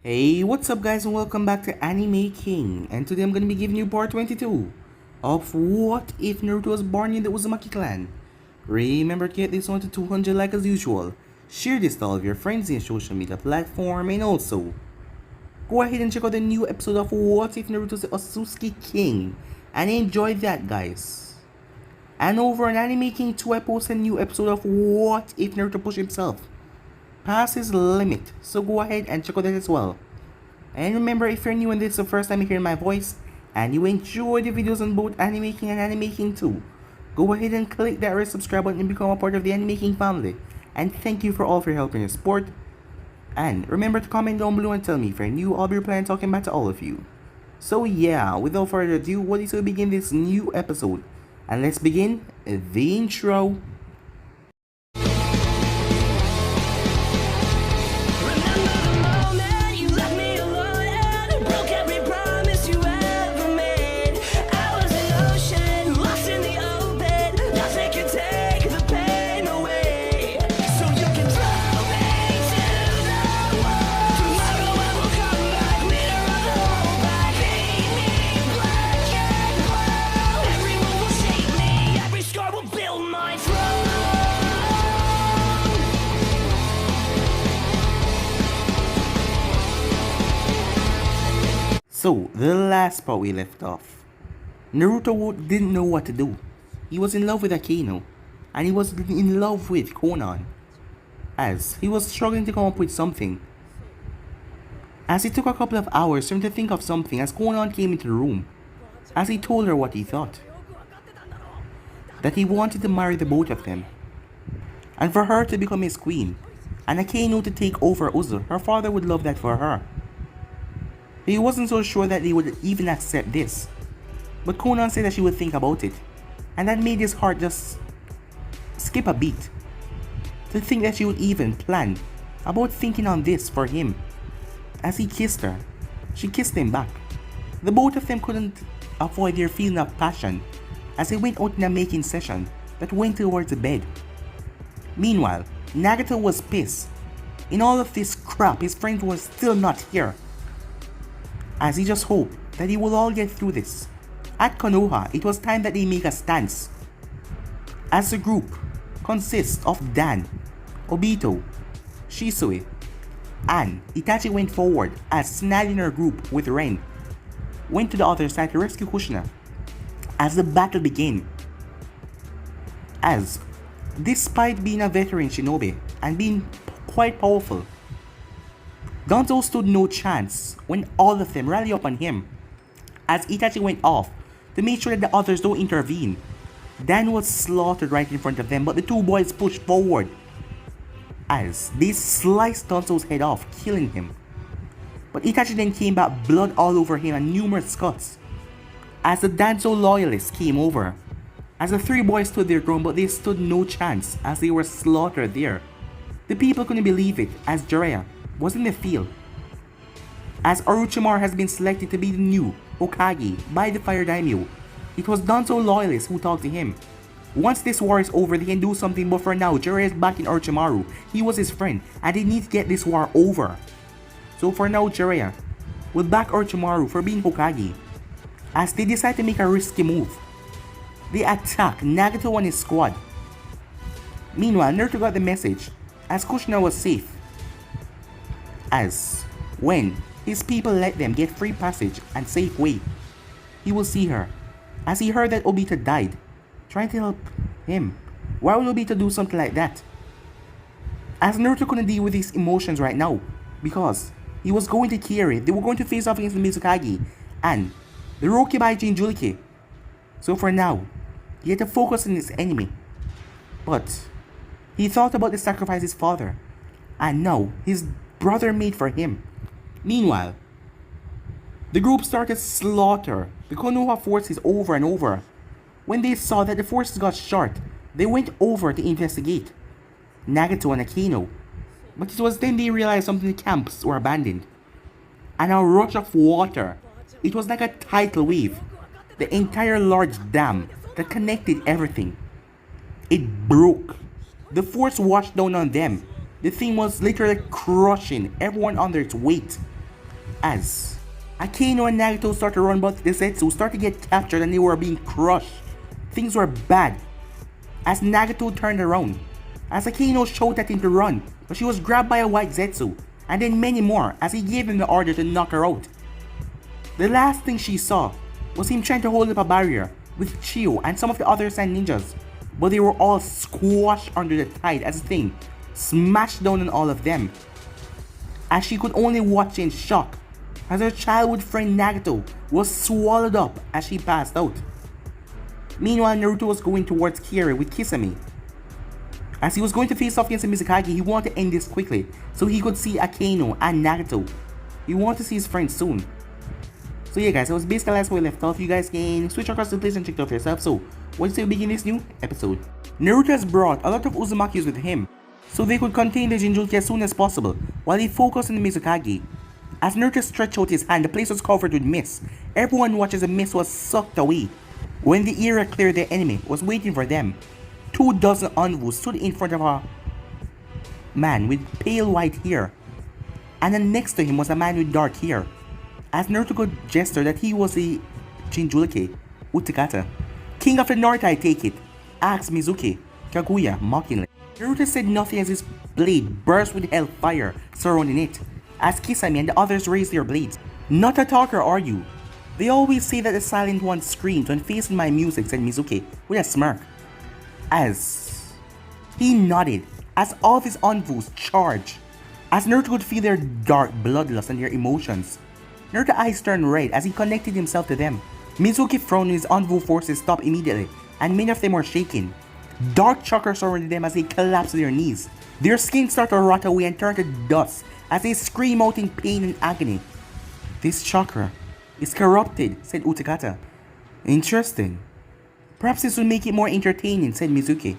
Hey, what's up guys and welcome back to Anime King, and today I'm gonna be giving you part 22 of What If Naruto was born in the Uzumaki clan. Remember to get this one to 200 like as usual, share this to all of your friends in your social media platform, and also go ahead and check out the new episode of What If Naruto's the Uzumaki King, and enjoy that guys. And over on Anime King 2 I post a new episode of What If Naruto pushed himself past his limit, so go ahead and check out that as well. And remember, if you're new and this is the first time you hear my voice and you enjoy the videos on both Anime King and Anime King 2, go ahead and click that red subscribe button and become a part of the Anime King family. And thank you for all for your help and your support. And remember to comment down below and tell me if you're new, I'll be replying talking back to all of you. So yeah, without further ado, what is to begin this new episode? And let's begin the intro. So, the last part we left off, Naruto didn't know what to do. He was in love with Akeno, and he was in love with Konan, as he was struggling to come up with something. As it took a couple of hours for him to think of something as Konan came into the room, as he told her what he thought. That he wanted to marry the both of them, and for her to become his queen, and Akeno to take over Uzu. Her father would love that for her. He wasn't so sure that they would even accept this, but Konan said that she would think about it, and that made his heart just skip a beat. To think that she would even plan about thinking on this for him. As he kissed her, she kissed him back. The both of them couldn't avoid their feeling of passion as they went out in a making session that went towards the bed. Meanwhile, Nagato was pissed. In all of this crap, his friend was still not here, as he just hoped that he will all get through this. At Konoha, it was time that they make a stance. As the group consists of Dan, Obito, Shisui, and Itachi went forward as Tsunade in her group with Ren went to the other side to rescue Kushina. As the battle began, as despite being a veteran shinobi and being quite powerful, Danzo stood no chance when all of them rallied up on him. As Itachi went off to make sure that the others don't intervene, Dan was slaughtered right in front of them, but the two boys pushed forward as they sliced Danzo's head off, killing him. But Itachi then came back, blood all over him and numerous cuts. As the Danzo loyalists came over, as the three boys stood their ground, but they stood no chance as they were slaughtered there. The people couldn't believe it as Jiraiya was in the field, as Orochimaru has been selected to be the new Hokage by the Fire Daimyo. It was Danzo loyalists who talked to him. Once this war is over, they can do something, but for now, Jiraiya is backing Orochimaru. He was his friend, and they need to get this war over. So for now, Jiraiya will back Orochimaru for being Hokage, as they decide to make a risky move. They attack Nagato and his squad. Meanwhile, Naruto got the message, as Kushina was safe, as when his people let them get free passage and safe way, he will see her, as he heard that Obito died, trying to help him. Why would Obito do something like that? As Naruto couldn't deal with his emotions right now, because he was going to Kiari, they were going to face off against the Mizukage and the Rokibai Jinchuriki. So for now, he had to focus on his enemy. But he thought about the sacrifice his father, and now his brother made for him. Meanwhile, the group started to slaughter the Konoha forces over and over. When they saw that the forces got short, they went over to investigate Nagato and Akeno. But it was then they realized some of the camps were abandoned. And a rush of water. It was like a tidal wave. The entire large dam that connected everything, it broke. The force washed down on them. The thing was literally crushing everyone under its weight. As Akaino and Nagato start to run, but the Zetsu start to get captured and they were being crushed. Things were bad. As Nagato turned around, as Akaino shouted at him to run, but she was grabbed by a white Zetsu, and then many more as he gave him the order to knock her out. The last thing she saw was him trying to hold up a barrier with Chio and some of the other Sand Ninjas, but they were all squashed under the tide as the thing smashed down on all of them. As she could only watch in shock as her childhood friend Nagato was swallowed up as she passed out. Meanwhile, Naruto was going towards Kiri with Kisame. As he was going to face off against the Mizukage, he wanted to end this quickly so he could see Akaino and Nagato. He wanted to see his friends soon. So yeah guys, that was basically the last where we left off. You guys can switch across the place and check it out for yourself. So, what do you say we begin this new episode? Naruto has brought a lot of Uzumakis with him so they could contain the Jinchuriki as soon as possible while he focused on the Mizukage. As Naruto stretched out his hand, the place was covered with mist. Everyone watched as the mist was sucked away. When the era cleared, the enemy was waiting for them. 24 envoys stood in front of a man with pale white hair, and then next to him was a man with dark hair. As Naruto could gesture that he was a Jinchuriki, Utakata. King of the North, I take it, asked Mizuki, Kaguya mockingly. Naruto said nothing as his blade burst with hellfire surrounding it, as Kisame and the others raised their blades. Not a talker, are you? They always say that the silent one screams when facing my music, said Mizuki with a smirk. As he nodded as all of his envoys charged. As Naruto could feel their dark bloodlust and their emotions. Naruto's eyes turned red as he connected himself to them. Mizuki frowned when his envoy forces stopped immediately, and many of them were shaking. Dark chakra surrounded them as they collapsed to their knees. Their skin started to rot away and turn to dust as they scream out in pain and agony. This chakra is corrupted, said Utakata. Interesting. Perhaps this will make it more entertaining, said Mizuki.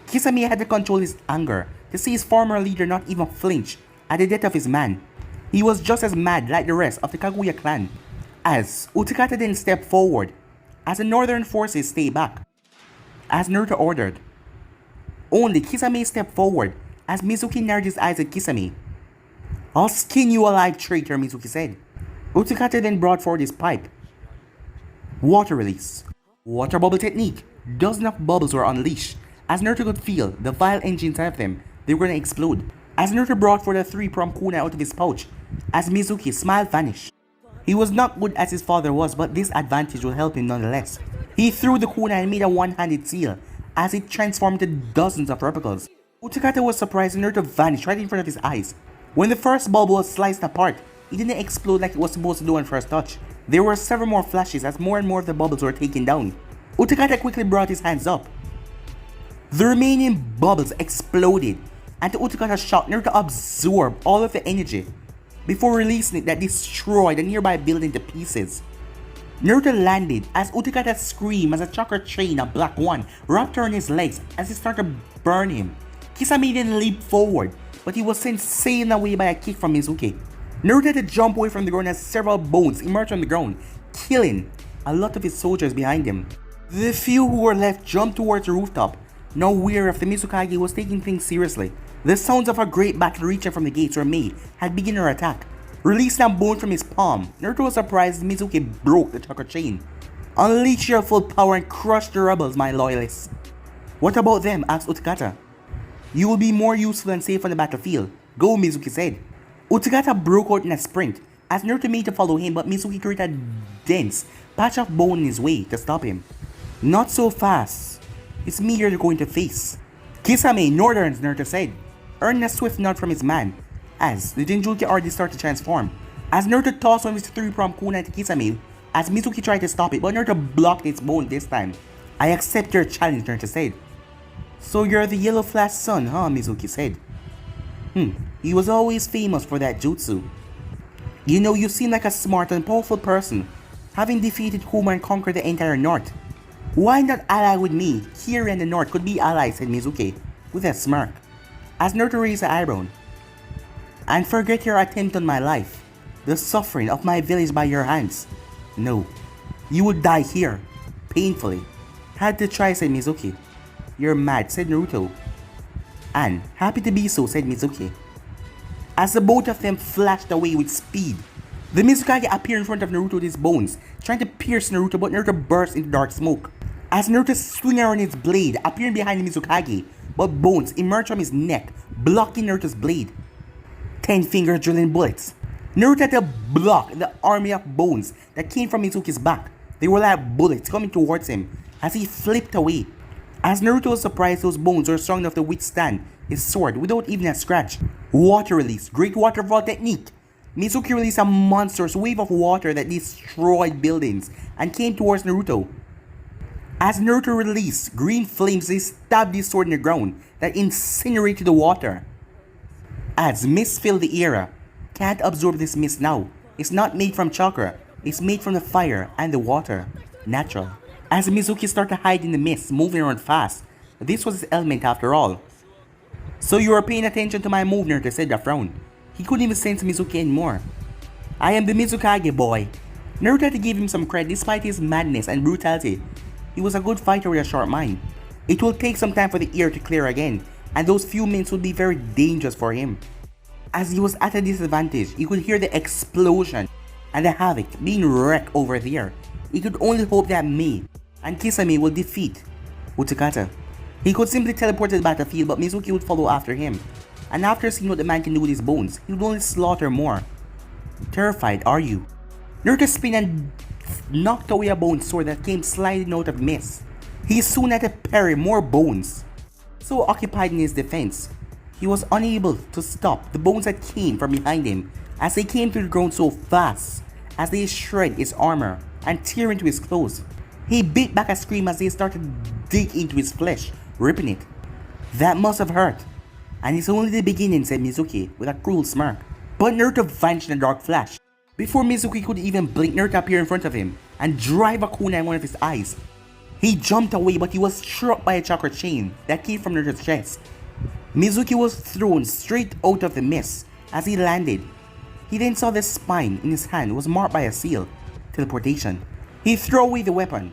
Kisame had to control his anger to see his former leader not even flinch at the death of his man. He was just as mad like the rest of the Kaguya clan. As Utakata then stepped forward, as the northern forces stayed back. As Naruto ordered. Only Kisame stepped forward as Mizuki narrowed his eyes at Kisame. I'll skin you alive, traitor, Mizuki said. Utakata then brought forward his pipe. Water release. Water bubble technique. Dozens of bubbles were unleashed. As Naruto could feel the vile engine inside of them, they were going to explode. As Naruto brought forward a 3-pronged kunai out of his pouch, as Mizuki's smile vanished. He was not good as his father was, but this advantage will help him nonetheless. He threw the kunai and made a one-handed seal, as it transformed into dozens of replicas. Utakata was surprised and Naruto vanished right in front of his eyes. When the first bubble was sliced apart, it didn't explode like it was supposed to do on first touch. There were several more flashes as more and more of the bubbles were taken down. Utakata quickly brought his hands up. The remaining bubbles exploded, and to Utakata's shock, Naruto absorbed all of the energy before releasing it that destroyed a nearby building to pieces. Naruto landed as Utakata screamed as a chakra chain of black one wrapped around his legs as it started to burn him. Kisame then leaped forward, but he was sent sailing away by a kick from Mizuki. Naruto had to jump away from the ground as several bones emerged from the ground, killing a lot of his soldiers behind him. The few who were left jumped towards the rooftop, now aware of the Mizukage was taking things seriously. The sounds of a great battle reaching from the gates were made had begun her attack. Releasing a bone from his palm, Naruto was surprised as Mizuki broke the chakra chain. Unleash your full power and crush the rebels, my loyalists. What about them? Asked Utakata. You will be more useful and safe on the battlefield. Go, Mizuki said. Utakata broke out in a sprint as Naruto made to follow him, but Mizuki created a dense patch of bone in his way to stop him. Not so fast. It's me you're going to face. Kisame, Northerns, Naruto said, earning a swift nod from his man as the Jinchuriki already started to transform. As Naruto tossed one of his 3-pronged kunai to Kisame, as Mizuki tried to stop it, but Naruto blocked its bone this time. I accept your challenge, Naruto said. So you're the Yellow Flash son, huh? Mizuki said. He was always famous for that jutsu. You know, you seem like a smart and powerful person, having defeated Kuma and conquered the entire North. Why not ally with me? Kiri and the North could be allies, said Mizuki, with a smirk, as Naruto raised an eyebrow. And forget your attempt on my life, the suffering of my village by your hands. No, you would die here, painfully. Had to try, said Mizuki. You're mad, said Naruto. And happy to be so, said Mizuki. As the both of them flashed away with speed, The Mizukage appeared in front of Naruto with his bones, trying to pierce Naruto, but Naruto burst into dark smoke. As Naruto swung around his blade, appearing behind the Mizukage, but bones emerged from his neck, blocking Naruto's blade. 10-finger drilling bullets. Naruto had to block the army of bones that came from Mizuki's back. They were like bullets coming towards him as he flipped away. As Naruto was surprised, those bones were strong enough to withstand his sword without even a scratch. Water release, great waterfall technique. Mizuki released a monstrous wave of water that destroyed buildings and came towards Naruto. As Naruto released green flames, they stabbed his sword in the ground that incinerated the water. As mist filled the air, can't absorb this mist now. It's not made from chakra, it's made from the fire and the water. Natural. As Mizuki started to hide in the mist, moving around fast. This was his element after all. So you are paying attention to my move, Naruto said with a frown. He couldn't even sense Mizuki anymore. I am the Mizukage boy. Naruto had to give him some credit despite his madness and brutality. He was a good fighter with a sharp mind. It will take some time for the air to clear again, and those few minutes would be very dangerous for him. As he was at a disadvantage, he could hear the explosion and the havoc being wreaked over there. He could only hope that Mei and Kisame will defeat Utakata. He could simply teleport to the battlefield, but Mizuki would follow after him. And after seeing what the man can do with his bones, he would only slaughter more. Terrified, are you? Naruto spun and knocked away a bone sword that came sliding out of mist. He soon had to parry more bones. So occupied in his defense, he was unable to stop the bones that came from behind him as they came to the ground so fast as they shred his armor and tear into his clothes. He bit back a scream as they started to dig into his flesh, ripping it. That must have hurt. And it's only the beginning, said Mizuki with a cruel smirk. But Naruto vanished in a dark flash. Before Mizuki could even blink, Naruto appeared in front of him and drive a kunai in one of his eyes. He jumped away, but he was struck by a chakra chain that came from Naruto's chest. Mizuki was thrown straight out of the mist as he landed. He then saw the spine in his hand was marked by a seal. Teleportation. He threw away the weapon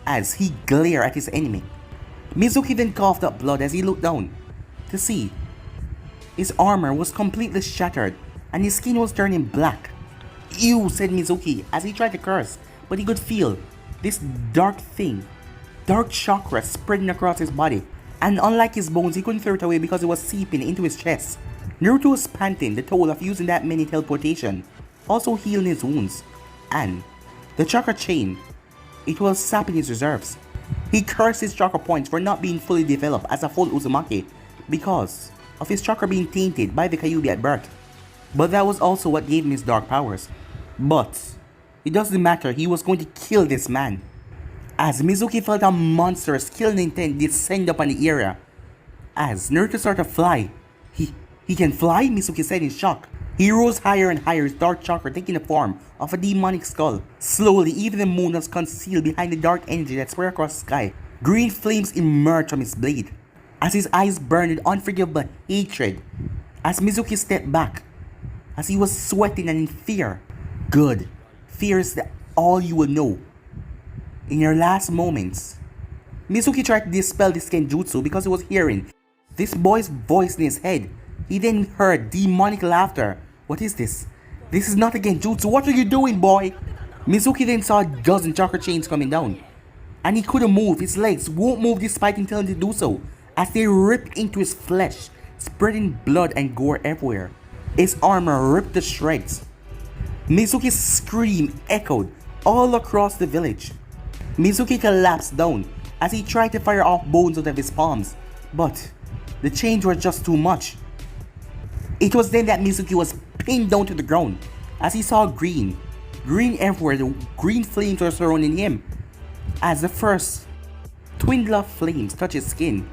as he glared at his enemy. Mizuki then coughed up blood as he looked down to see his armor was completely shattered and his skin was turning black. Ew, said Mizuki as he tried to curse, but he could feel this dark thing, dark chakra spreading across his body, and unlike his bones, he couldn't throw it away because it was seeping into his chest. Naruto was panting the toll of using that many teleportation, also healing his wounds, and the chakra chain, it was sapping his reserves. He cursed his chakra points for not being fully developed as a full Uzumaki because of his chakra being tainted by the Kyuubi at birth. But that was also what gave him his dark powers. But it doesn't matter, he was going to kill this man. As Mizuki felt a monstrous killing intent descend upon the area. As Naruto started to fly. He can fly? Mizuki said in shock. He rose higher and higher, his dark chakra taking the form of a demonic skull. Slowly, even the moon was concealed behind the dark energy that spread across the sky. Green flames emerged from his blade as his eyes burned with unforgivable hatred. As Mizuki stepped back, as he was sweating and in fear. Good. Fear is all you will know. In your last moments, Mizuki tried to dispel this genjutsu because he was hearing this boy's voice in his head. He then heard demonic laughter. What is this? This is not a genjutsu. What are you doing, boy? Mizuki then saw a dozen chakra chains coming down. And he couldn't move. His legs won't move despite him telling him to do so, as they ripped into his flesh, spreading blood and gore everywhere. His armor ripped to shreds. Mizuki's scream echoed all across the village. Mizuki collapsed down as he tried to fire off bones out of his palms, but the chains were just too much. It was then that Mizuki was pinned down to the ground as he saw green everywhere. The green flames were surrounding him as the first twin of flames touched his skin,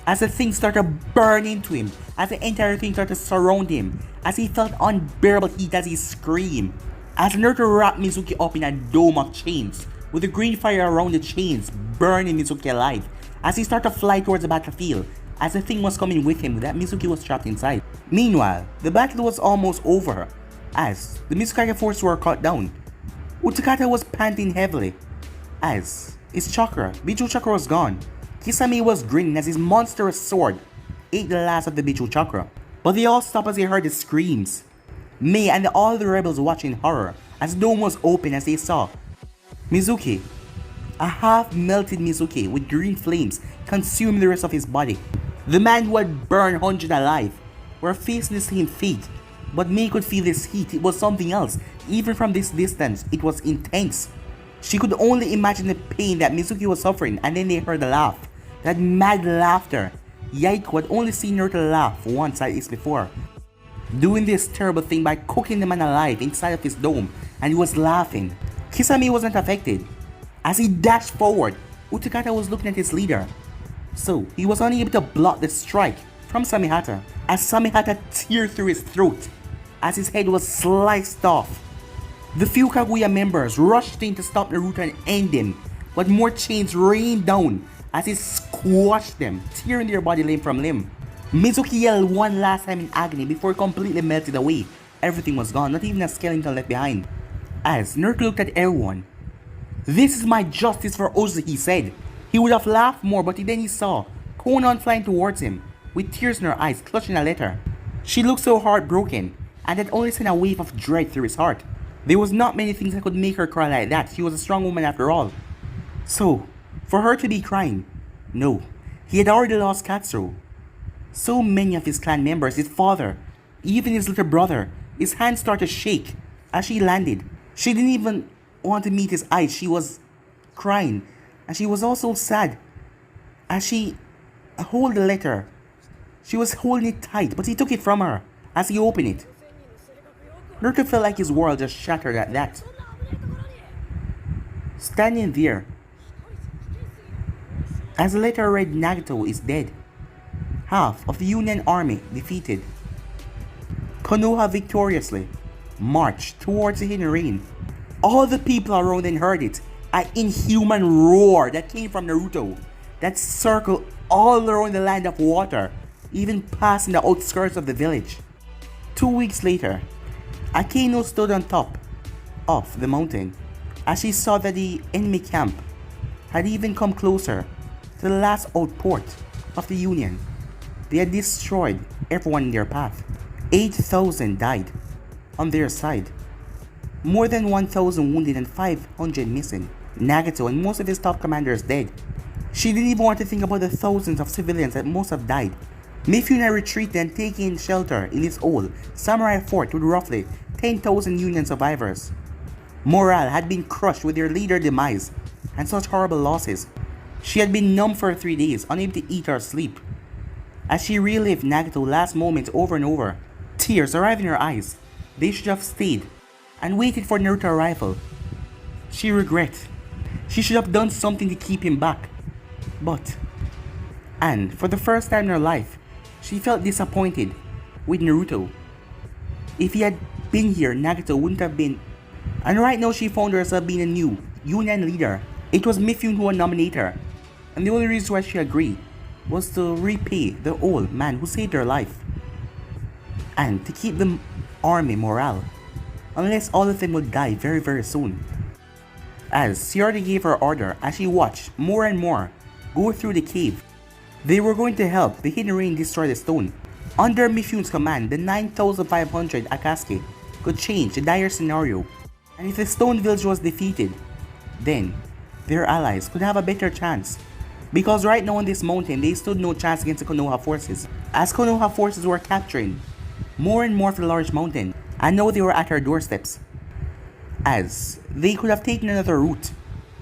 as the thing started to burn into him, as the entire thing started to surround him, as he felt unbearable heat as he screamed. As Naruto wrapped Mizuki up in a dome of chains, with the green fire around the chains burning Mizuki alive, as he started to fly towards the battlefield, as the thing was coming with him that Mizuki was trapped inside. Meanwhile, the battle was almost over, as the Mizukage forces were cut down. Utakata was panting heavily, as his chakra, Bichu chakra, was gone. Kisame was grinning as his monstrous sword ate the last of the Bichu chakra. But they all stopped as they heard the screams. Mei and all the rebels watched in horror as the dome was open as they saw Mizuki, a half-melted Mizuki with green flames, consume the rest of his body. The man who had burned 100 alive were facing the same fate, but Mei could feel this heat. It was something else. Even from this distance, it was intense. She could only imagine the pain that Mizuki was suffering, and then they heard a laugh. That mad laughter. Yaiko had only seen Naruto laugh once like this before, doing this terrible thing by cooking the man alive inside of his dome, and he was laughing. Kisame wasn't affected. As he dashed forward, Utakata was looking at his leader, so he was unable to block the strike from Samehata, as Samehata teared through his throat as his head was sliced off. The few Kaguya members rushed in to stop Naruto and end him, but more chains rained down as he squashed them, tearing their body limb from limb. Mizuki yelled one last time in agony before completely melted away. Everything was gone, not even a skeleton left behind. As Naruto looked at everyone, "This is my justice for Ozu," he said. He would have laughed more, but then he saw Konan flying towards him, with tears in her eyes, clutching a letter. She looked so heartbroken, and that only sent a wave of dread through his heart. There was not many things that could make her cry like that. She was a strong woman after all. So, for her to be crying, no, he had already lost Katsuro. So many of his clan members, his father, even his little brother, his hands started to shake as she landed. She didn't even want to meet his eyes. She was crying, and she was also sad as she held the letter. She was holding it tight, but he took it from her as he opened it. Naruto felt like his world just shattered at that. Standing there, as the letter read, Nagato is dead. Half of the Union army defeated. Konoha victoriously marched towards the hidden rain. All the people around them heard it, an inhuman roar that came from Naruto, that circled all around the land of water, even passing the outskirts of the village. 2 weeks later, Akainu stood on top of the mountain as she saw that the enemy camp had even come closer to the last outport of the Union. They had destroyed everyone in their path. 8,000 died on their side. More than 1,000 wounded and 500 missing. Nagato and most of his top commanders dead. She didn't even want to think about the thousands of civilians that most have died. Mifune had retreated and taken shelter in his old samurai fort with roughly 10,000 Union survivors. Morale had been crushed with their leader demise and such horrible losses. She had been numb for 3 days, unable to eat or sleep. As she relived Nagato's last moments over and over, tears arrived in her eyes. They should have stayed and waited for Naruto's arrival. She regretted. She should have done something to keep him back. And for the first time in her life, she felt disappointed with Naruto. If he had been here, Nagato wouldn't have been. And right now she found herself being a new Union leader. It was Mifune who had nominated her, and the only reason why she agreed was to repay the old man who saved her life, and to keep the army morale, unless all of them would die very soon. As she already gave her order, as she watched more and more go through the cave, they were going to help the hidden rain destroy the stone. Under Mifune's command, the 9,500 Akatsuki could change the dire scenario, and if the stone village was defeated, then their allies could have a better chance. Because right now on this mountain, they stood no chance against the Konoha forces, as Konoha forces were capturing more and more of the large mountain, and now they were at her doorsteps. As they could have taken another route,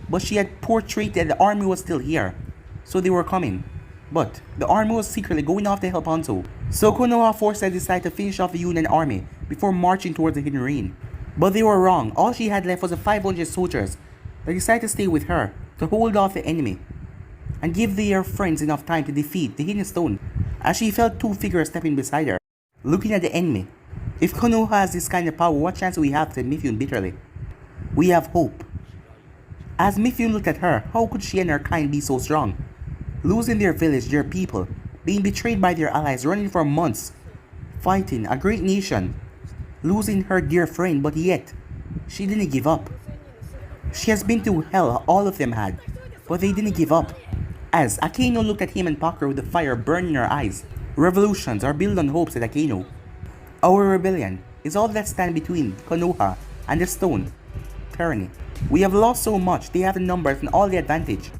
but she had portrayed that the army was still here, so they were coming. But the army was secretly going off to help Hanzo, so Konoha forces had decided to finish off the Union army before marching towards the hidden rain. But they were wrong. All she had left was the 500 soldiers that decided to stay with her to hold off the enemy and give their friends enough time to defeat the hidden stone. As she felt two figures stepping beside her, looking at the enemy. If Konoha has this kind of power, what chance do we have? Said Mifune bitterly. We have hope. As Mifune looked at her, how could she and her kind be so strong? Losing their village, their people, being betrayed by their allies, running for months, fighting a great nation, losing her dear friend, but yet, she didn't give up. She has been through hell, all of them had, but they didn't give up. As Akainu looked at him and Pakura with the fire burning in her eyes. Revolutions are built on hope, said Akainu. Our rebellion is all that stand between Konoha and the stone, tyranny. We have lost so much, they have the numbers and all the advantage.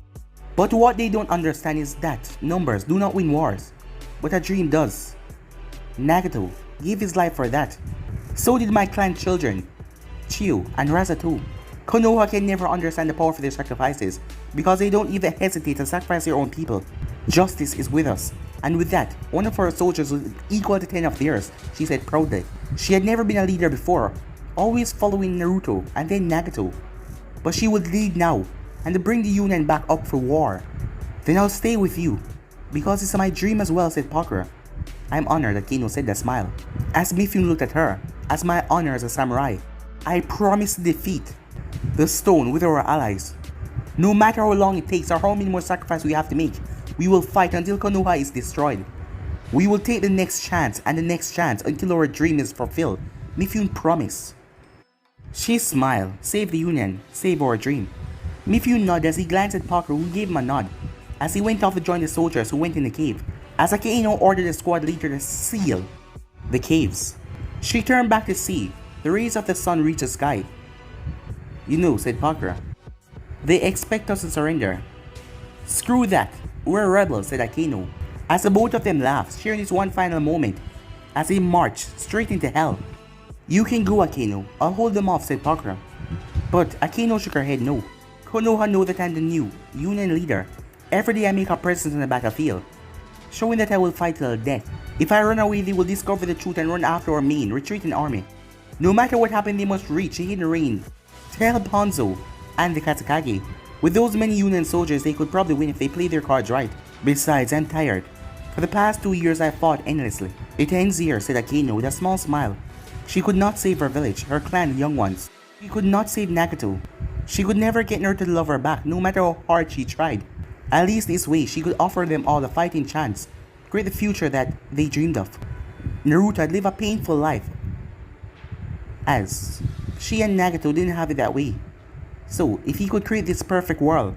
But what they don't understand is that numbers do not win wars, but a dream does. Nagato gave his life for that. So did my clan children, Chiyo and Raza too. Konoha can never understand the power of their sacrifices because they don't even hesitate to sacrifice their own people. Justice is with us. And with that, one of her soldiers was equal to 10 of theirs, she said proudly. She had never been a leader before, always following Naruto and then Nagato. But she would lead now, and to bring the Union back up for war. Then I'll stay with you, because it's my dream as well, said Pakura. I'm honored that Kano said that smile. As Mifune looked at her, as my honor as a samurai, I promise to defeat the stone with our allies. No matter how long it takes or how many more sacrifices we have to make, we will fight until Konoha is destroyed. We will take the next chance and the next chance until our dream is fulfilled. Mifune promised. She smiled. Save the Union. Save our dream. Mifune nodded as he glanced at Pakura, who gave him a nod as he went off to join the soldiers who went in the cave. As Akaino ordered the squad leader to seal the caves, she turned back to see the rays of the sun reach the sky. You know, said Pakura, they expect us to surrender. Screw that. We're rebels, said Akaino, as the both of them laughed, sharing this one final moment as they marched straight into hell. You can go, Akaino. I'll hold them off, said Pakura. But Akaino shook her head no. Konoha knows that I'm the new Union leader. Every day I make a presence on the battlefield, showing that I will fight till death. If I run away, they will discover the truth and run after our main, retreating army. No matter what happens, they must reach the hidden rain to help Hanzo and the Katakage. With those many Union soldiers, they could probably win if they play their cards right. Besides, I'm tired. For the past 2 years, I fought endlessly. It ends here, said Akaino with a small smile. She could not save her village, her clan, the young ones. She could not save Nagato. She could never get Naruto to love her back, no matter how hard she tried. At least this way, she could offer them all a fighting chance, create the future that they dreamed of. Naruto had lived a painful life, as she and Nagato didn't have it that way. So, if he could create this perfect world,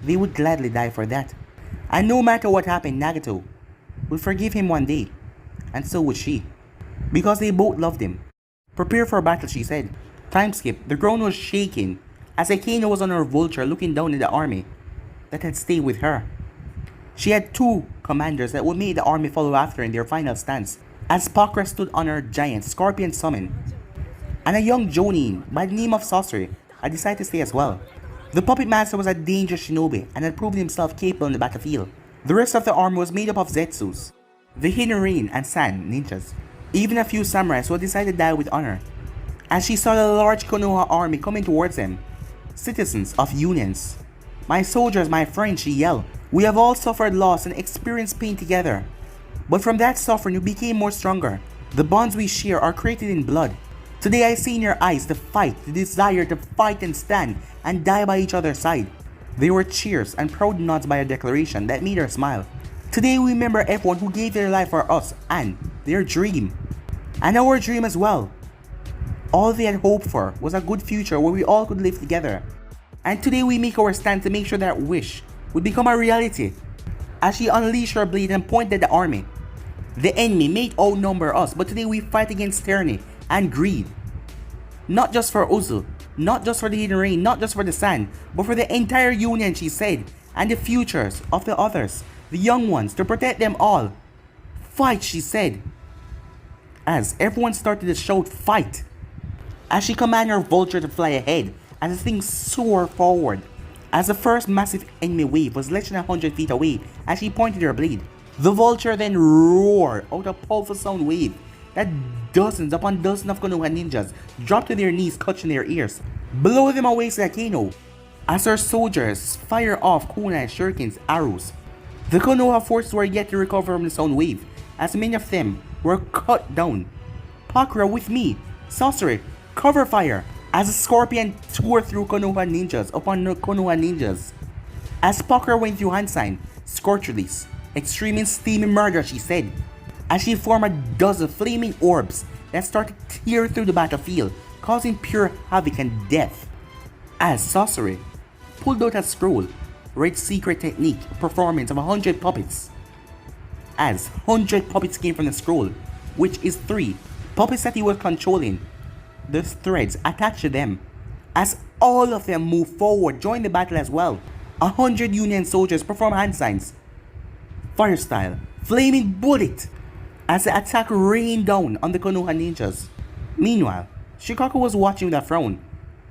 they would gladly die for that. And no matter what happened, Nagato would forgive him one day, and so would she, because they both loved him. Prepare for battle, she said. Time skip. The ground was shaking as Akaino was on her vulture looking down at the army that had stayed with her. She had 2 commanders that would make the army follow after in their final stance, as Pakura stood on her giant scorpion summon, and a young Jonin by the name of Sasori had decided to stay as well. The puppet master was a dangerous shinobi and had proven himself capable on the battlefield. The rest of the army was made up of Zetsus, the hidden rain and sand ninjas, even a few samurais who had decided to die with honor. As she saw the large Konoha army coming towards them, citizens of Unions. My soldiers, my friends, she yelled. We have all suffered loss and experienced pain together. But from that suffering we became more stronger. The bonds we share are created in blood. Today I see in your eyes the fight, the desire to fight and stand and die by each other's side. There were cheers and proud nods by her declaration that made her smile. Today we remember everyone who gave their life for us and their dream. And our dream as well. All they had hoped for was a good future where we all could live together. And today we make our stand to make sure that wish would become a reality. As she unleashed her blade and pointed at the army. The enemy may outnumber us, but today we fight against tyranny and greed. Not just for Uzu, not just for the hidden rain, not just for the sand, but for the entire Union, she said, and the futures of the others, the young ones, to protect them all. Fight, she said. As everyone started to shout fight. As she commanded her vulture to fly ahead, as the thing soared forward. As the first massive enemy wave was less than 100 feet away, as she pointed her blade, the vulture then roared out a powerful sound wave that dozens upon dozens of Konoha ninjas dropped to their knees, clutching their ears. Blow them away, said Akaino, as her soldiers fire off kunai, shurikens, arrows. The Konoha forces were yet to recover from the sound wave, as many of them were cut down. Pakura with me, Sasori, cover fire, as a scorpion tore through Konoha ninjas upon Konoha ninjas. As Pakura went through hand sign, scorch release, extreme and steaming murder, she said, as she formed a dozen flaming orbs that started to tear through the battlefield, causing pure havoc and death. As Sasori pulled out a scroll, read secret technique, performance of 100 puppets. As 100 puppets came from the scroll, which is 3 puppets that he was controlling, the threads attached to them. As all of them move forward, join the battle as well. 100 Union soldiers perform hand signs. Fire style, flaming bullet, as the attack rained down on the Konoha ninjas. Meanwhile, Shikaku was watching with a frown.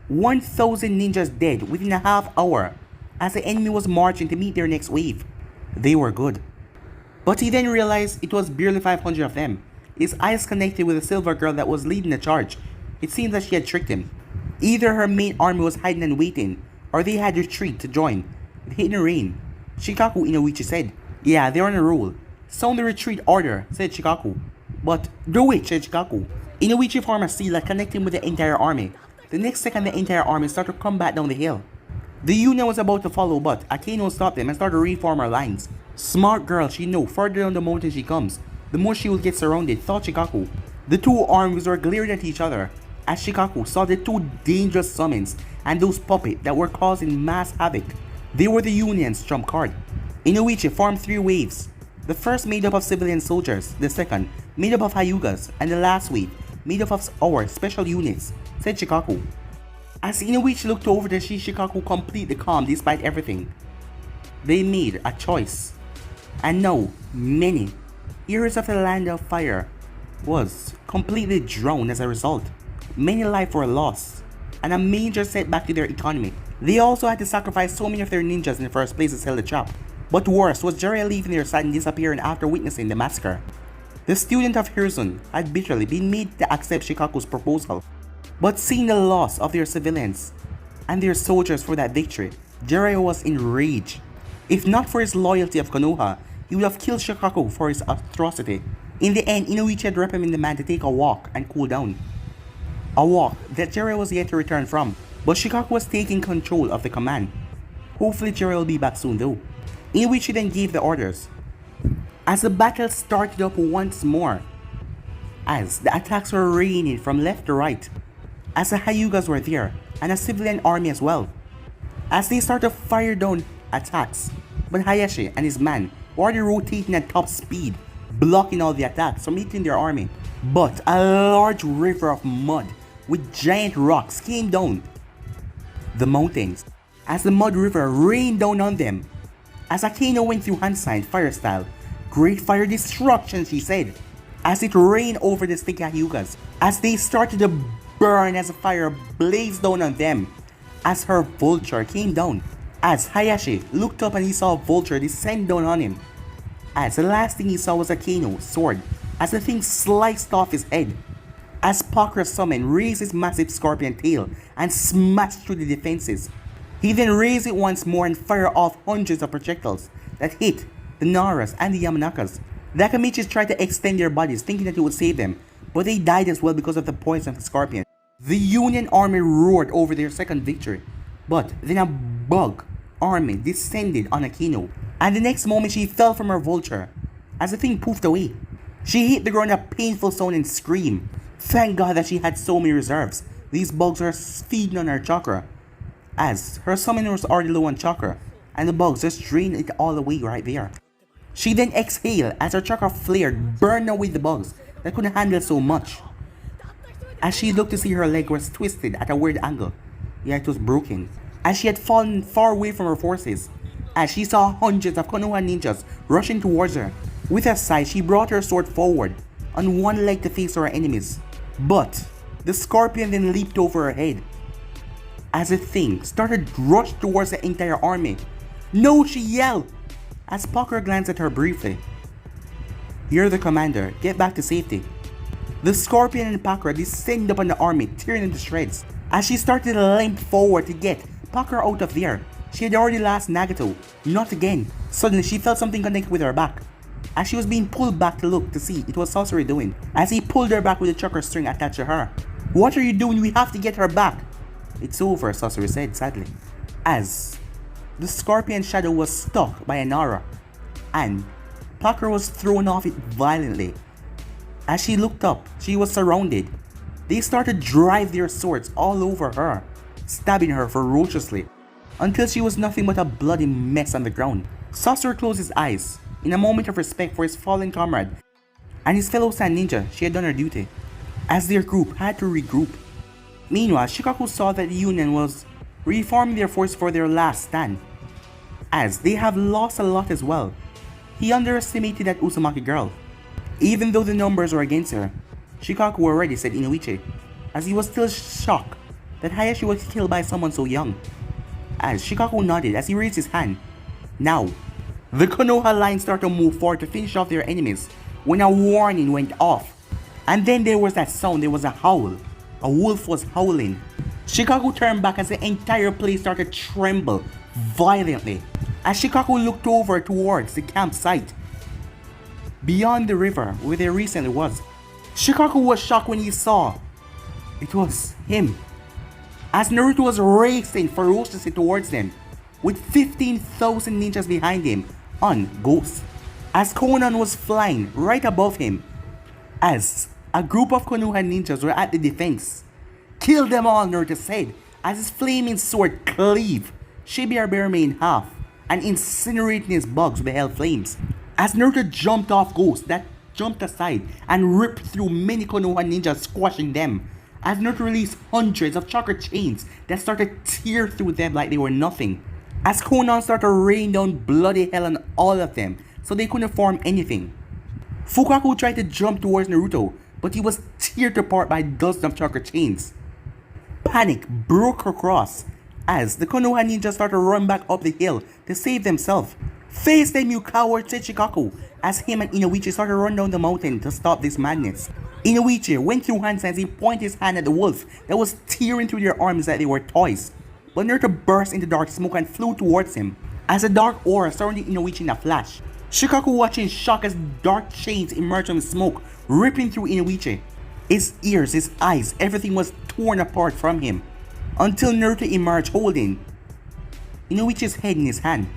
1,000 ninjas dead within a half hour as the enemy was marching to meet their next wave. They were good. But he then realized it was barely 500 of them. His eyes connected with the silver girl that was leading the charge. It seems that she had tricked him. Either her main army was hiding and waiting, or they had retreated to join. The hidden rain. Shikaku Inoichi said. Yeah, they're on a roll. Sound the retreat order, said Shikaku. But do it, said Shikaku. Inoichi formed a seal that connected him with the entire army. The next second the entire army started to come back down the hill. The Union was about to follow, but Akeno stopped them and started to reform her lines. Smart girl, she knew further down the mountain she comes, the more she will get surrounded, thought Shikaku. The two armies were glaring at each other as Shikaku saw the two dangerous summons and those puppets that were causing mass havoc. They were the Union's trump card. Inoichi formed 3 waves. The first made up of civilian soldiers, the second made up of Hyugas, and the last wave made up of our special units, said Shikaku. As Inoichi looked over to see Shikaku completely calm despite everything, they made a choice. And now, many years of the land of fire was completely drowned as a result. Many lives were lost, and a major setback to their economy. They also had to sacrifice so many of their ninjas in the first place to sell the trap. But worse was Jiraiya leaving their side and disappearing after witnessing the massacre. The student of Hirzun had bitterly been made to accept Shikaku's proposal. But seeing the loss of their civilians and their soldiers for that victory, Jiraiya was enraged. If not for his loyalty of Konoha, he would have killed Shikaku for his atrocity. In the end, Inoichi had recommended the man to take a walk and cool down. A walk that Jiraiya was yet to return from, but Shikaku was taking control of the command. Hopefully Jiraiya will be back soon though. Inoichi then gave the orders. As the battle started up once more, as the attacks were raining from left to right, as the Hyugas were there, and a civilian army as well. As they started to fire down attacks, but Hayashi and his men were already rotating at top speed, blocking all the attacks from hitting their army. But a large river of mud with giant rocks came down the mountains as the mud river rained down on them. As Akeno went through hand sign fire style, great fire destruction, she said, as it rained over the sticky Hyugas, as they started to burn as the fire blazed down on them, as her vulture came down. As Hayashi looked up and he saw a vulture descend down on him. As the last thing he saw was Akeno's sword, as the thing sliced off his head. As Pakura's summon raised his massive scorpion tail and smashed through the defenses. He then raised it once more and fired off hundreds of projectiles that hit the Naras and the Yamanakas. The Akamichis tried to extend their bodies thinking that it would save them, but they died as well because of the poison of the scorpion. The Union army roared over their second victory, but then a bug army descended on Akeno, and the next moment she fell from her vulture as the thing poofed away. She hit the ground a painful sound and screamed. Thank God that she had so many reserves. These bugs were feeding on her chakra, as her summoner was already low on chakra, and the bugs just drained it all away right there. She then exhaled as her chakra flared, burned away the bugs that couldn't handle so much. As she looked to see her leg was twisted at a weird angle, yet it was broken, as she had fallen far away from her forces, as she saw hundreds of Konoha ninjas rushing towards her. With her side, she brought her sword forward on one leg to face her enemies, but the scorpion then leaped over her head as the thing started to rush towards the entire army. No, she yelled as Pakura glanced at her briefly. You're the commander, get back to safety. The scorpion and Pakura descended upon the army, tearing into shreds. As she started to limp forward to get Pakura out of there, she had already lost Nagato. Not again. Suddenly she felt something connect with her back. As she was being pulled back to look to see, it was Sasori doing, as he pulled her back with a chakra string attached to her. What are you doing? We have to get her back. It's over, Sasori said sadly, as the scorpion shadow was stuck by an aura, and Pakura was thrown off it violently. As she looked up, she was surrounded. They started to drive their swords all over her, stabbing her ferociously, until she was nothing but a bloody mess on the ground. Sasori closed his eyes in a moment of respect for his fallen comrade and his fellow sand ninja. She had done her duty. as their group had to regroup. Meanwhile, Shikaku saw that the Union was reforming their force for their last stand, as they have lost a lot as well. He underestimated that Uzumaki girl. Even though the numbers were against her, Shikaku already said Inoichi, as he was still shocked that Hayashi was killed by someone so young. As Shikaku nodded as he raised his hand. Now, the Konoha line started to move forward to finish off their enemies when a warning went off. And then there was that sound, there was a howl. A wolf was howling. Shikaku turned back as the entire place started to tremble violently. As Shikaku looked over towards the campsite, beyond the river where they recently was, Shikaku was shocked when he saw it was him. As Naruto was racing ferociously towards them, with 15,000 ninjas behind him on Ghost. As Konan was flying right above him, as a group of Konoha ninjas were at the defense. Kill them all, Naruto said, as his flaming sword cleaved Shibuya Bearman in half and incinerating his bugs with the hell flames. As Naruto jumped off Ghost that jumped aside and ripped through many Konoha ninjas, squashing them. As Naruto released hundreds of chakra chains that started to tear through them like they were nothing. As Konan started to rain down bloody hell on all of them so they couldn't form anything. Fukaku tried to jump towards Naruto, but he was teared apart by dozens of chakra chains. Panic broke across as the Konoha ninjas started to run back up the hill to save themselves. Face them, you coward, said Shikaku, as him and Inoichi started to run down the mountain to stop this madness. Inoichi went through hands as he pointed his hand at the wolf that was tearing through their arms like they were toys. But Naruto burst into dark smoke and flew towards him as a dark aura surrounded Inoichi in a flash. Shikaku watched in shock as dark chains emerged from smoke, ripping through Inoichi. His ears, his eyes, everything was torn apart from him, until Naruto emerged holding Inoichi's head in his hand.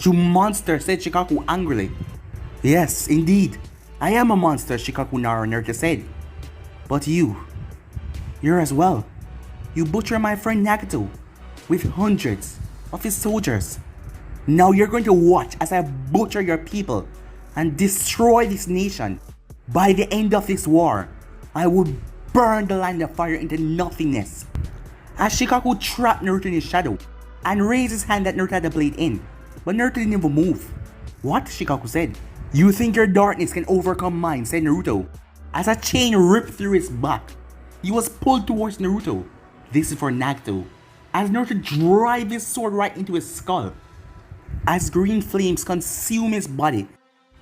You monster, said Shikaku angrily. Yes, indeed, I am a monster, Shikaku Naruto said. But you're as well. You butchered my friend Nagato with hundreds of his soldiers. Now you're going to watch as I butcher your people and destroy this nation. By the end of this war, I will burn the land of fire into nothingness. As Shikaku trapped Naruto in his shadow and raised his hand that Naruto had the blade in, but Naruto didn't even move. What? Shikaku said. You think your darkness can overcome mine, said Naruto. As a chain ripped through his back, he was pulled towards Naruto. This is for Nagato. As Naruto drive his sword right into his skull. As green flames consume his body,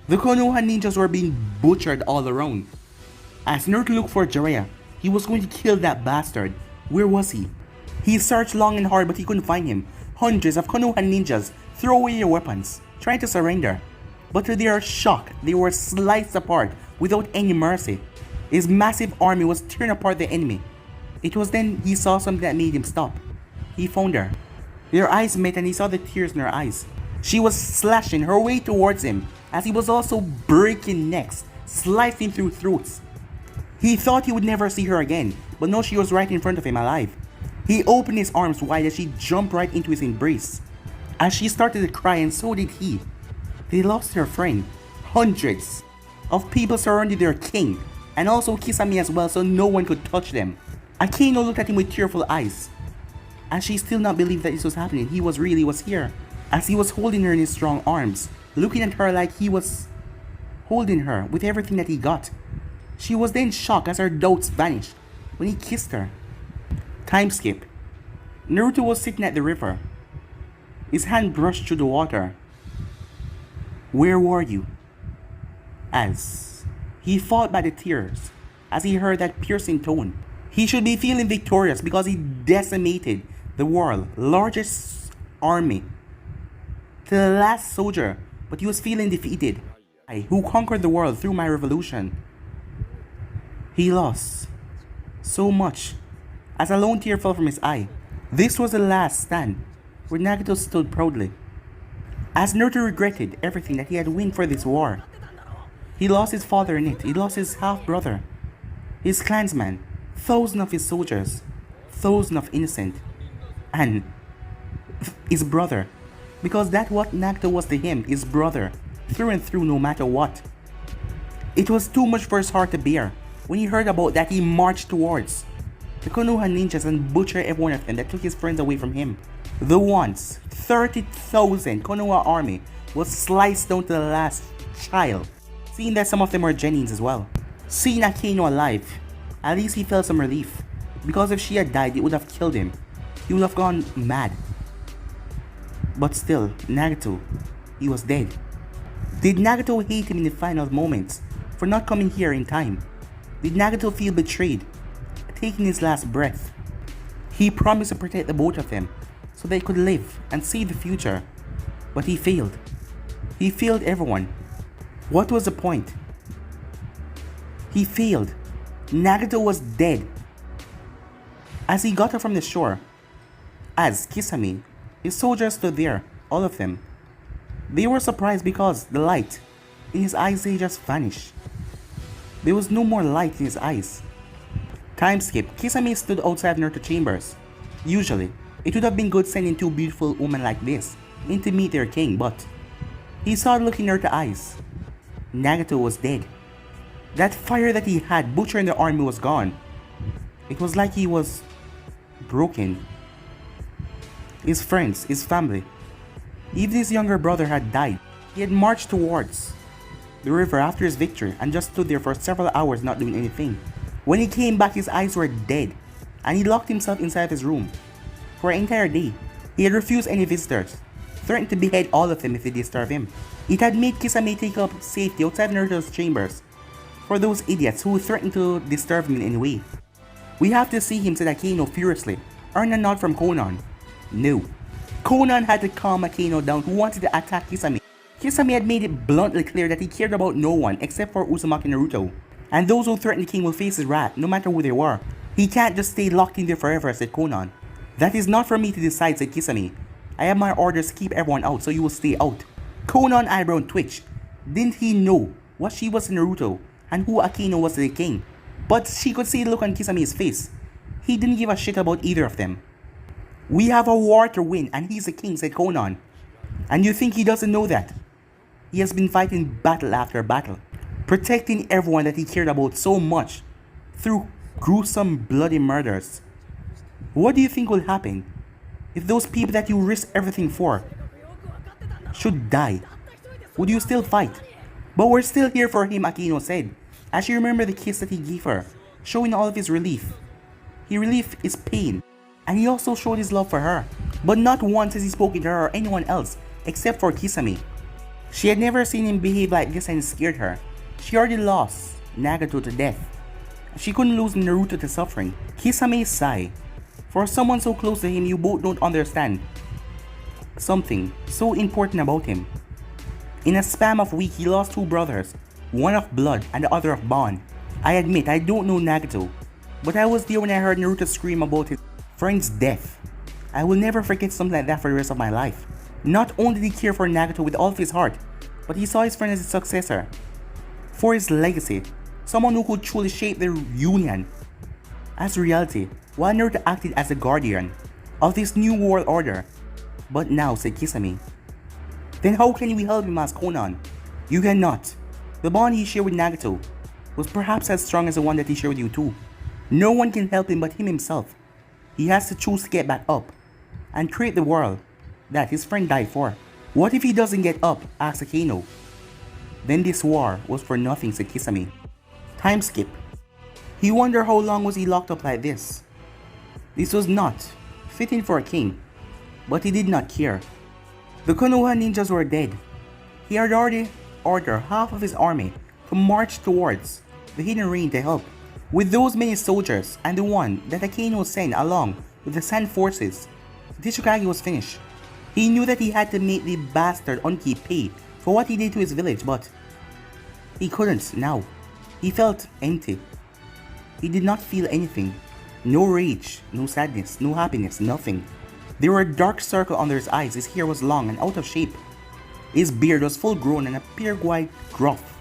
the Konoha ninjas were being butchered all around. As Naruto looked for Jiraiya, he was going to kill that bastard. Where was he? He searched long and hard but he couldn't find him. Hundreds of Konoha ninjas threw away their weapons, trying to surrender. But to their shock, they were sliced apart without any mercy. His massive army was tearing apart the enemy. It was then he saw something that made him stop. He found her. Their eyes met and he saw the tears in her eyes. She was slashing her way towards him as he was also breaking necks, slicing through throats. He thought he would never see her again, but no, she was right in front of him alive. He opened his arms wide as she jumped right into his embrace. As she started to cry, and so did he. They lost their friend. Hundreds of people surrounded their king, and also Kisame as well, so no one could touch them. Akeno looked at him with tearful eyes, and she still not believed that this was happening. He was here, as he was holding her in his strong arms, looking at her like he was holding her with everything that he got. She was then shocked as her doubts vanished when he kissed her. Time skip. Naruto was sitting at the river. His hand brushed through the water. Where were you? As he fought by the tears, as he heard that piercing tone. He should be feeling victorious because he decimated the world's largest army to the last soldier, but he was feeling defeated. I, who conquered the world through my revolution. He lost so much as a lone tear fell from his eye. This was the last stand where Nagato stood proudly. As Naruto regretted everything that he had won for this war. He lost his father in it, he lost his half-brother, his clansman, thousands of his soldiers, thousands of innocent, and his brother. Because that's what Nagato was to him, his brother, through and through no matter what. It was too much for his heart to bear. When he heard about that, he marched towards the Konoha ninjas and butchered every one of them that took his friends away from him. The once 30,000 Konoha army was sliced down to the last child. Seeing that some of them were Genins as well. Seeing Akaino alive, at least he felt some relief. Because if she had died, it would have killed him. He would have gone mad. But still, Nagato, he was dead. Did Nagato hate him in the final moments for not coming here in time? Did Nagato feel betrayed, taking his last breath? He promised to protect the both of them so they could live and see the future. But he failed. He failed everyone. What was the point? He failed. Nagato was dead. As he got up from the shore, as Kisame, his soldiers stood there, all of them. They were surprised because the light in his eyes, they just vanished. There was no more light in his eyes. Time skip, Kisame stood outside Naruto chambers. Usually, it would have been good sending two beautiful women like this in to meet their king, but he saw the look in Naruto's eyes. Nagato was dead. That fire that he had butchering the army was gone. It was like he was broken. His friends, his family, even his younger brother had died. He had marched towards the river after his victory and just stood there for several hours not doing anything. When he came back, his eyes were dead and he locked himself inside his room. For an entire day, he had refused any visitors, threatened to behead all of them if they disturb him. It had made Kisame take up safety outside Naruto's chambers for those idiots who threatened to disturb him in any way. We have to see him, said Akaino furiously, earn a nod from Konan. No. Konan had to calm Akaino down, who wanted to attack Kisame. Kisame had made it bluntly clear that he cared about no one except for Uzumaki and Naruto, and those who threatened the king will face his wrath no matter who they were. He can't just stay locked in there forever, said Konan. That is not for me to decide, said Kisame. I have my orders to keep everyone out, so you will stay out. Konan eyebrow twitched. Didn't he know what she was to Naruto and who Akaino was to the king? But she could see the look on Kisame's face. He didn't give a shit about either of them. We have a war to win and he's the king, said Konan. And you think he doesn't know that? He has been fighting battle after battle, protecting everyone that he cared about so much through gruesome bloody murders. What do you think will happen if those people that you risk everything for should die? Would you still fight? But we're still here for him, Akaino said, as she remembered the kiss that he gave her, showing all of his relief. He relieved his pain, and he also showed his love for her. But not once has he spoken to her or anyone else except for Kisame. She had never seen him behave like this and it scared her. She already lost Nagato to death. She couldn't lose Naruto to suffering. Kisame sighed. For someone so close to him, you both don't understand something so important about him. In a span of weeks, he lost two brothers, one of blood and the other of bond. I admit I don't know Nagato, but I was there when I heard Naruto scream about his friend's death. I will never forget something like that for the rest of my life. Not only did he care for Nagato with all of his heart, but he saw his friend as his successor. For his legacy, someone who could truly shape the union as reality, while Naruto acted as the guardian of this new world order. But now, said Kisame. Then how can we help him, asked Konan. You cannot. The bond he shared with Nagato was perhaps as strong as the one that he shared with you too. No one can help him but him himself. He has to choose to get back up and create the world that his friend died for. What if he doesn't get up, asked Akaino. Then this war was for nothing, said Kisame. Time skip. He wondered how long was he locked up like this. This was not fitting for a king, but he did not care. The Konoha ninjas were dead. He had already ordered half of his army to march towards the hidden rain to help. With those many soldiers and the one that Akaino sent along with the sand forces, Tishikage was finished. He knew that he had to make the bastard Onki pay for what he did to his village, but he couldn't now. He felt empty. He did not feel anything. No rage, no sadness, no happiness, nothing. There were a dark circle under his eyes, his hair was long and out of shape. His beard was full grown and appeared quite gruff.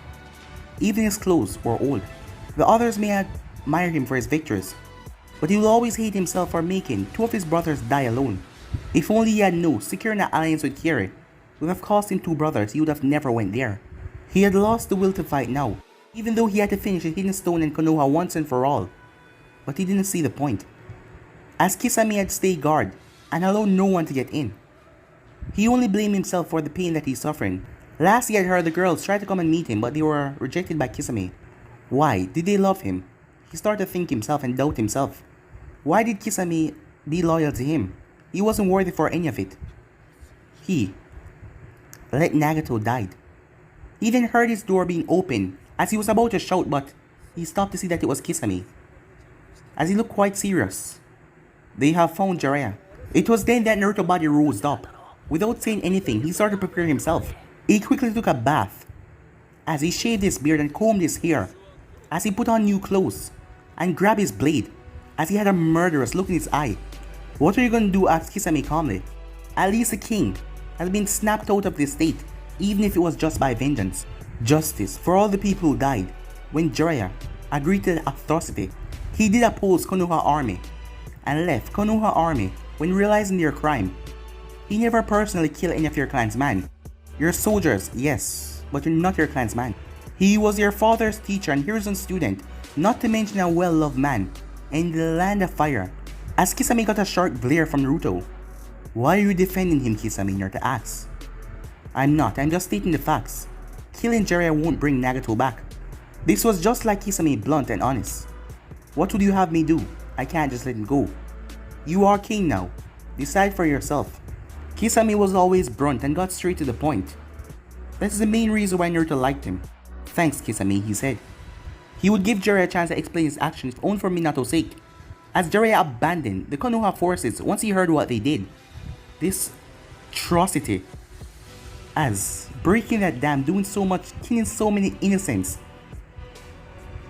Even his clothes were old. The others may admire him for his victories, but he will always hate himself for making two of his brothers die alone. If only he had known securing an alliance with Kiri would have cost him two brothers, he would have never went there. He had lost the will to fight now. even though he had to finish the Hidden Stone and Konoha once and for all. But he didn't see the point, as Kisame had stayed guard and allowed no one to get in. He only blamed himself for the pain that he's suffering. Last he had heard the girls try to come and meet him, but they were rejected by Kisame. Why did they love him? He started to think himself and doubt himself. Why did Kisame be loyal to him? He wasn't worthy for any of it. He let Nagato died. He then heard his door being opened as he was about to shout, but he stopped to see that it was Kisame. As he looked quite serious. They have found Jiraiya. It was then that Naruto's body rose up. Without saying anything, he started preparing himself. He quickly took a bath as he shaved his beard and combed his hair, as he put on new clothes and grabbed his blade as he had a murderous look in his eye. What are you going to do? Asked Kisame calmly. At least the king has been snapped out of this state, even if it was just by vengeance. Justice for all the people who died when Jiraiya agreed to the atrocity. He did oppose Konoha army and left Konoha army when realizing their crime. He never personally killed any of your clansmen. Your soldiers, yes, but you're not your clansman. He was your father's teacher and Hiruzen student, not to mention a well-loved man in the land of fire. As Kisame got a sharp glare from Naruto. Why are you defending him, Kisame? Naruto asks. I'm not, I'm just stating the facts. Killing Jiraiya won't bring Nagato back. This was just like Kisame, blunt and honest. What would you have me do? I can't just let him go. You are king now. Decide for yourself. Kisame was always blunt and got straight to the point. That is the main reason why Naruto liked him. Thanks, Kisame, he said. He would give Jiraiya a chance to explain his actions if only for Minato's sake. As Jiraiya abandoned the Konoha forces once he heard what they did. This atrocity. As breaking that dam, doing so much, killing so many innocents.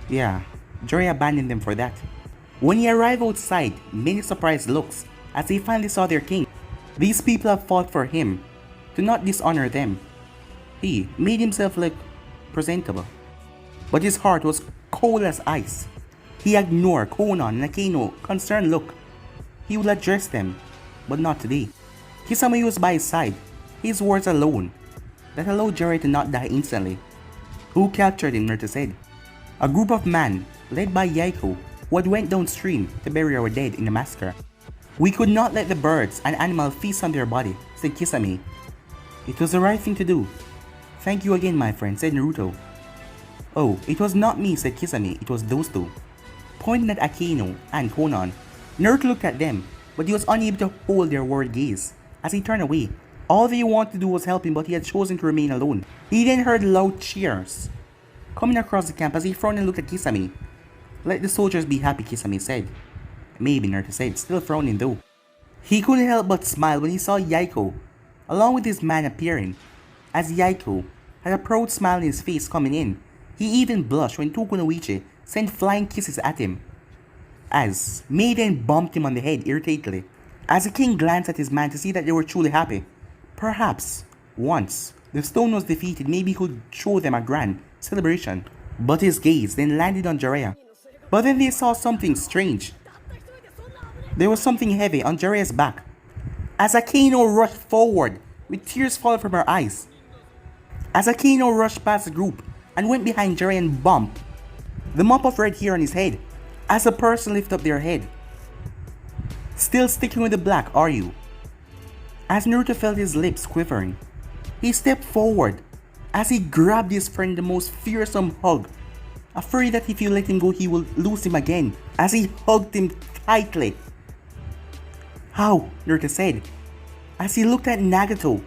Yeah, Jiraiya abandoned them for that. When he arrived outside, many surprised looks as they finally saw their king. These people have fought for him to not dishonor them. He made himself look presentable, but his heart was cold as ice. He ignored Konan and Akaino's concerned look. He would address them, but not today. Kisame was by his side, his words alone, that allowed Jiraiya to not die instantly. Who captured him? Naruto said. A group of men, led by Yaiko, who had went downstream to bury our dead in the massacre. We could not let the birds and animals feast on their body, said Kisame. It was the right thing to do. Thank you again, my friend, said Naruto. Oh, it was not me, said Kisame, it was those two. Pointing at Akaino and Konan, Naruto looked at them, but he was unable to hold their worried gaze as he turned away. All they wanted to do was help him, but he had chosen to remain alone. He then heard loud cheers coming across the camp as he frowned and looked at Kisame. Let the soldiers be happy, Kisame said. Maybe, Naruto said, still frowning though. He couldn't help but smile when he saw Yaiko, along with his man appearing. As Yaiko had a proud smile on his face coming in, he even blushed when Tokunoichi sent flying kisses at him. As Maiden bumped him on the head irritatedly. As the king glanced at his man to see that they were truly happy. Perhaps, once the stone was defeated, maybe he could show them a grand celebration. But his gaze then landed on Jiraiya. But then they saw something strange. There was something heavy on Jiraiya's back. As Akaino rushed forward, with tears falling from her eyes. As Akaino rushed past the group and went behind Jiraiya and bumped the mop of red hair on his head. As a person lifted up their head. Still sticking with the black, are you? As Naruto felt his lips quivering, he stepped forward as he grabbed his friend the most fearsome hug, afraid that if you let him go he will lose him again, as he hugged him tightly. How? Naruto said, as he looked at Nagato.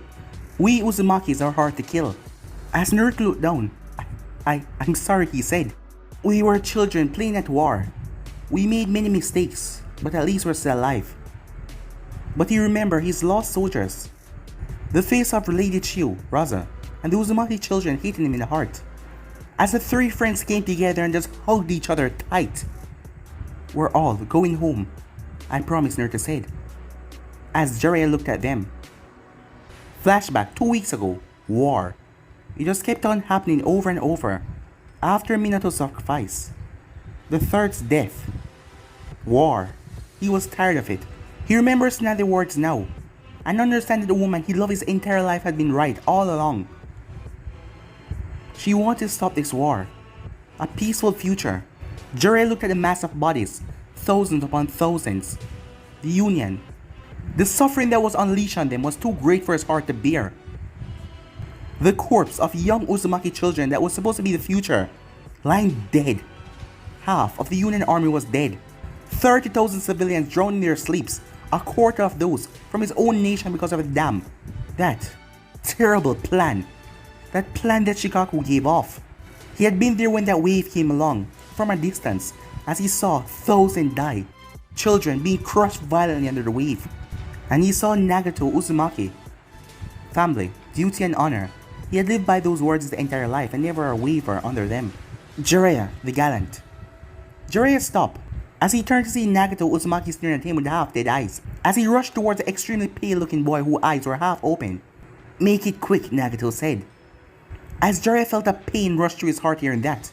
We Uzumakis are hard to kill. As Naruto looked down, I'm sorry, he said. We were children playing at war. We made many mistakes, but at least we're still alive. But he remembered his lost soldiers. The face of Lady Chiyo, Raza, and the Uzumaki children hating him in the heart. As the three friends came together and just hugged each other tight. We're all going home, I promise, Naruto said. As Jiraiya looked at them. Flashback 2 weeks ago, war. It just kept on happening over and over. After Minato's sacrifice. The third's death. War. He was tired of it. He remembers now the words now. And understands that the woman he loved his entire life had been right all along. She wanted to stop this war. A peaceful future. Jiraiya looked at the mass of bodies, thousands upon thousands. The Union. The suffering that was unleashed on them was too great for his heart to bear. The corpse of young Uzumaki children that was supposed to be the future, lying dead. Half of the Union army was dead. 30,000 civilians drowned in their sleeps, a quarter of those from his own nation because of a dam. That terrible plan. That plan that Shikaku gave off. He had been there when that wave came along, from a distance, as he saw thousands die, children being crushed violently under the wave. And he saw Nagato Uzumaki. Family, duty and honor. He had lived by those words his entire life and never a waver under them. Jiraiya, the gallant. Jiraiya stopped, as he turned to see Nagato Uzumaki staring at him with half-dead eyes, as he rushed towards the extremely pale-looking boy whose eyes were half open. Make it quick, Nagato said. As Jiraiya felt a pain rush through his heart hearing that.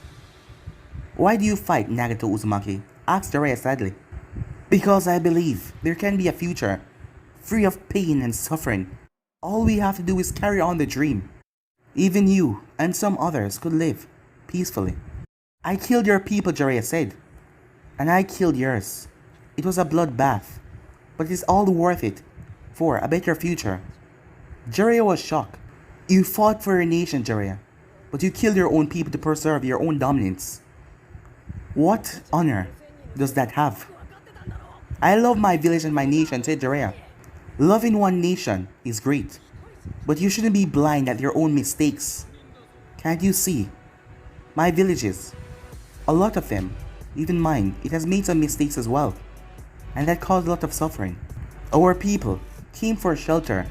Why do you fight, Nagato Uzumaki? Asked Jiraiya sadly. Because I believe there can be a future, free of pain and suffering. All we have to do is carry on the dream. Even you and some others could live peacefully. I killed your people, Jiraiya said. And I killed yours. It was a bloodbath, but it is all worth it for a better future. Jiraiya was shocked. You fought for your nation, Jiraiya, but you killed your own people to preserve your own dominance. What honor does that have? I love my village and my nation, said Jiraiya. Loving one nation is great, but you shouldn't be blind at your own mistakes. Can't you see? My villages, a lot of them, even mine, it has made some mistakes as well, and that caused a lot of suffering. Our people came for shelter,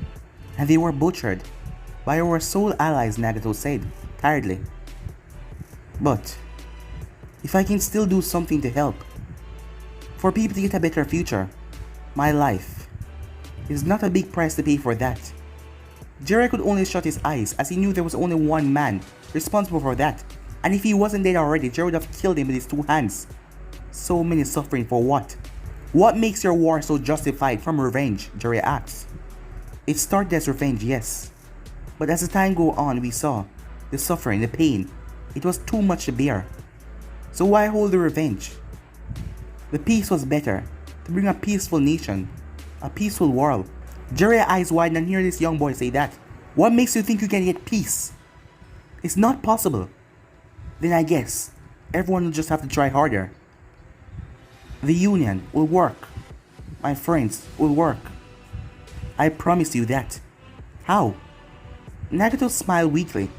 and they were butchered by our sole allies, Nagato said, tiredly. But if I can still do something to help, for people to get a better future, my life is not a big price to pay for that. Jiraiya could only shut his eyes as he knew there was only one man responsible for that, and if he wasn't dead already, Jiraiya would have killed him with his 2 hands. So many suffering for what? What makes your war so justified from revenge? Jiraiya asked. It started as revenge, yes. But as the time go on, we saw the suffering, the pain. It was too much to bear. So why hold the revenge? The peace was better, to bring a peaceful nation, a peaceful world. Jiraiya's eyes widened and hear this young boy say that. What makes you think you can get peace? It's not possible. Then I guess everyone will just have to try harder. The Union will work. My friends will work. I promise you that. How? Nagato smiled weakly.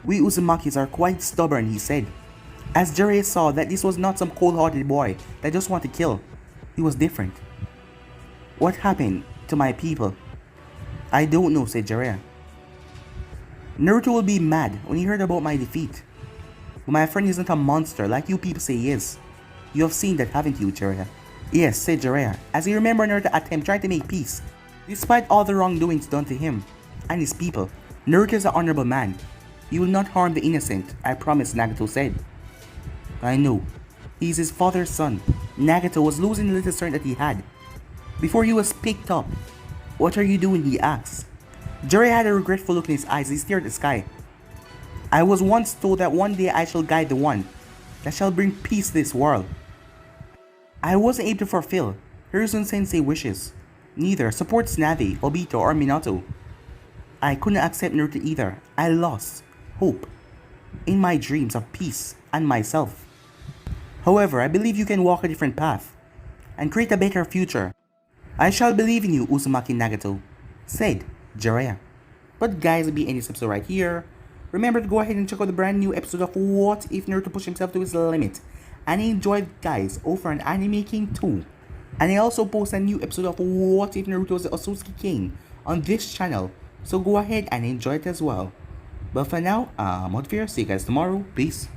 We Uzumakis are quite stubborn, he said. As Jiraiya saw that this was not some cold-hearted boy that just wanted to kill. He was different. What happened to my people? I don't know, said Jiraiya. Naruto will be mad when he heard about my defeat. But my friend isn't a monster like you people say he is. You have seen that, haven't you, Jiraiya? Yes, said Jiraiya, as he remembered Naruto's attempt trying to make peace, despite all the wrongdoings done to him and his people. Naruto is an honorable man. He will not harm the innocent, I promise, Nagato said. I know. He is his father's son. Nagato was losing the little strength that he had. Before he was picked up. What are you doing, he asked. Jiraiya had a regretful look in his eyes as he stared at the sky. I was once told that one day I shall guide the one that shall bring peace to this world. I wasn't able to fulfill Hiruzen-sensei's wishes. Neither supports Navi, Obito, or Minato. I couldn't accept Naruto either. I lost hope in my dreams of peace and myself. However, I believe you can walk a different path and create a better future. I shall believe in you, Uzumaki Nagato, said Jiraiya. But guys, it'll be ending this episode right here. Remember to go ahead and check out the brand new episode of What If Naruto Pushed Himself to His Limit. And I enjoyed guys over on Anime King 2. And I also post a new episode of What If Naruto was the Otsutsuki King on this channel. So go ahead and enjoy it as well. But for now, I'm out here. See you guys tomorrow. Peace.